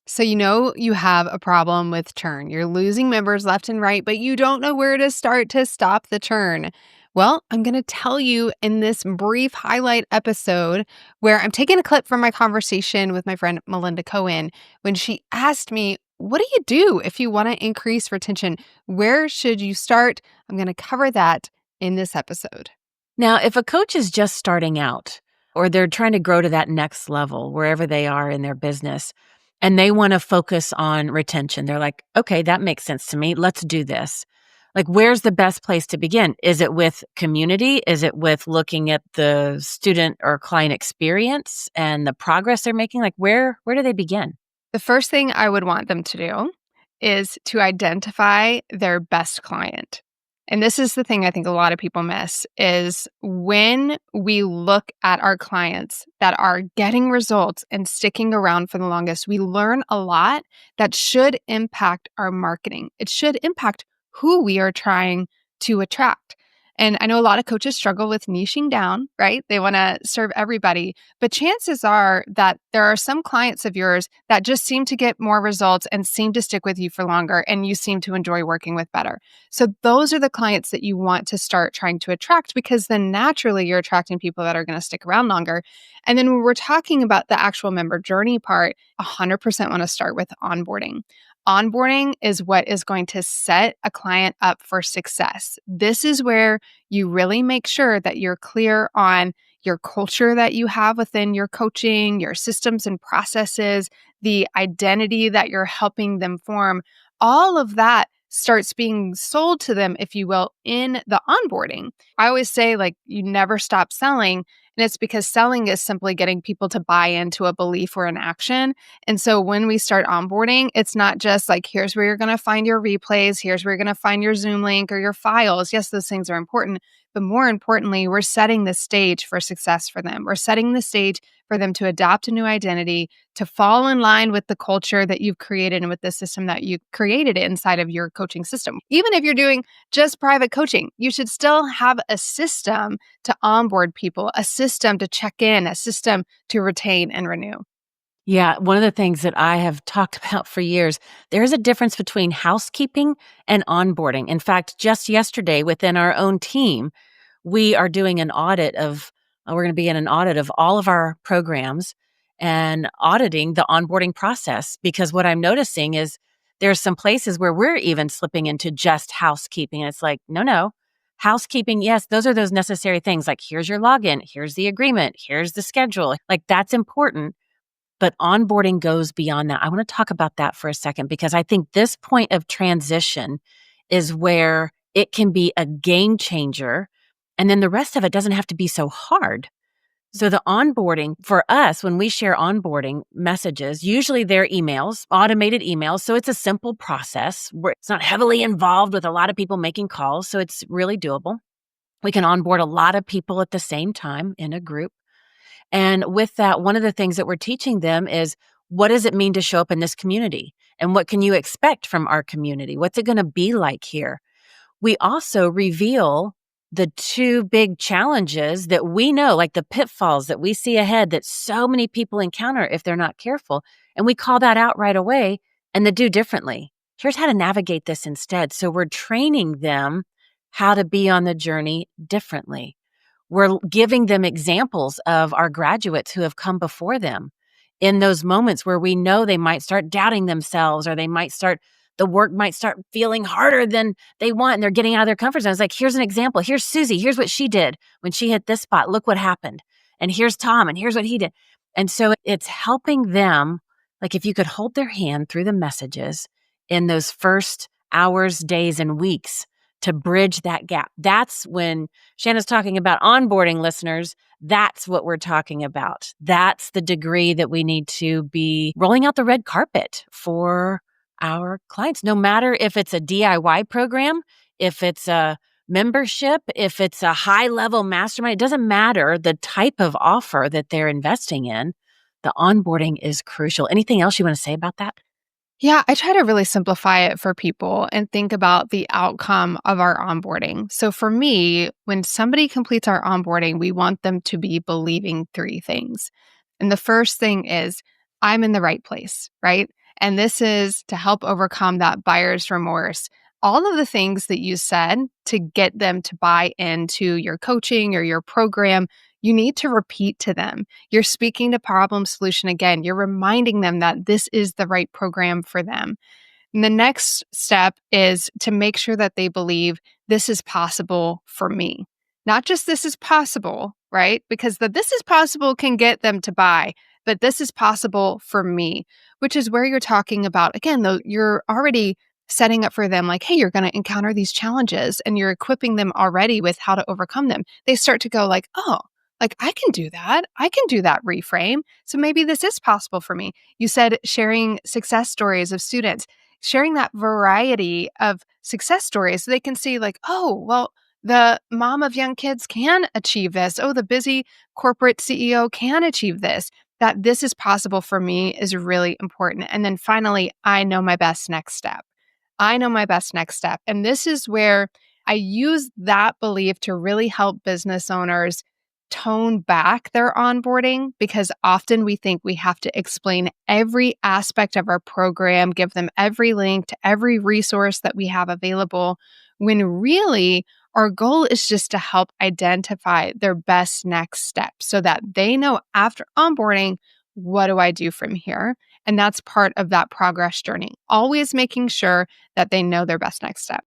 So you have a problem with churn. You're losing members left and right, but you don't know where to start to stop the churn. Well, I'm going to tell you in this brief highlight episode where I'm taking a clip from my conversation with my friend Melinda Cohan when she asked me, "What do you do if you want to increase retention? Where should you start?" I'm going to cover that in this episode. Now, if a coach is just starting out or they're trying to grow to that next level, wherever they are in their business, and they want to focus on retention, they're like, okay, that makes sense to me. Let's do this. Like, where's the best place to begin? Is it with community? Is it with looking at the student or client experience and the progress they're making? Like, where do they begin? The first thing I would want them to do is to identify their best client. And this is the thing I think a lot of people miss is when we look at our clients that are getting results and sticking around for the longest, we learn a lot that should impact our marketing. It should impact who we are trying to attract. And I know a lot of coaches struggle with niching down, right? They want to serve everybody. But chances are that there are some clients of yours that just seem to get more results and seem to stick with you for longer, and you seem to enjoy working with better. So those are the clients that you want to start trying to attract because then naturally you're attracting people that are going to stick around longer. And then when we're talking about the actual member journey part, 100% want to start with onboarding. Onboarding is what is going to set a client up for success. This is where you really make sure that you're clear on your culture that you have within your coaching, your systems and processes, the identity that you're helping them form. All of that starts being sold to them, if you will, in the onboarding. I always say, like, you never stop selling. And it's because selling is simply getting people to buy into a belief or an action. And so when we start onboarding, it's not just like, here's where you're going to find your replays, here's where you're going to find your Zoom link or your files. Yes, those things are important. But more importantly, we're setting the stage for success for them. We're setting the stage for them to adopt a new identity, to fall in line with the culture that you've created and with the system that you created inside of your coaching system. Even if you're doing just private coaching, you should still have a system to onboard people, a system to check in, a system to retain and renew. Yeah, one of the things that I have talked about for years, there's a difference between housekeeping and onboarding. In fact, just yesterday within our own team, we are doing an audit of, we're going to be in an audit of all of our programs and auditing the onboarding process because what I'm noticing is there's some places where we're even slipping into just housekeeping. And it's like, no, housekeeping, yes, those are those necessary things. Like, here's your login, here's the agreement, here's the schedule. Like, that's important. But onboarding goes beyond that. I want to talk about that for a second because I think this point of transition is where it can be a game changer. And then the rest of it doesn't have to be so hard. So the onboarding for us, when we share onboarding messages, usually they're emails, automated emails. So it's a simple process where it's not heavily involved with a lot of people making calls. So it's really doable. We can onboard a lot of people at the same time in a group. And with that, one of the things that we're teaching them is what does it mean to show up in this community? And what can you expect from our community? What's it going to be like here? We also reveal the two big challenges that we know, like the pitfalls that we see ahead that so many people encounter if they're not careful. And we call that out right away and then do differently. Here's how to navigate this instead. So we're training them how to be on the journey differently. We're giving them examples of our graduates who have come before them in those moments where we know they might start doubting themselves or the work might start feeling harder than they want and they're getting out of their comfort zone. It's like, here's an example. Here's Susie. Here's what she did when she hit this spot. Look what happened. And here's Tom and here's what he did. And so it's helping them, like if you could hold their hand through the messages in those first hours, days, and weeks to bridge that gap. That's when Shana's talking about onboarding, listeners. That's what we're talking about. That's the degree that we need to be rolling out the red carpet for our clients, no matter if it's a DIY program, if it's a membership, if it's a high-level mastermind. It doesn't matter the type of offer that they're investing in. The onboarding is crucial. Anything else you want to say about that? Yeah, I try to really simplify it for people and think about the outcome of our onboarding. So for me, when somebody completes our onboarding, we want them to be believing three things. And the first thing is, I'm in the right place, right? And this is to help overcome that buyer's remorse. All of the things that you said to get them to buy into your coaching or your program, you need to repeat to them. You're speaking to problem solution again. You're reminding them that this is the right program for them. And the next step is to make sure that they believe this is possible for me. Not just this is possible, right? Because the this is possible can get them to buy, but this is possible for me, which is where you're talking about, again, though, you're already setting up for them like, hey, you're going to encounter these challenges and you're equipping them already with how to overcome them. They start to go like, oh, like I can do that. I can do that reframe. So maybe this is possible for me. You said sharing success stories of students, sharing that variety of success stories so they can see like, oh, well, the mom of young kids can achieve this. Oh, the busy corporate CEO can achieve this. That this is possible for me is really important. And then finally, I know my best next step. I know my best next step. And this is where I use that belief to really help business owners tone back their onboarding because often we think we have to explain every aspect of our program, give them every link to every resource that we have available, when really our goal is just to help identify their best next step so that they know after onboarding, what do I do from here? And that's part of that progress journey, always making sure that they know their best next step.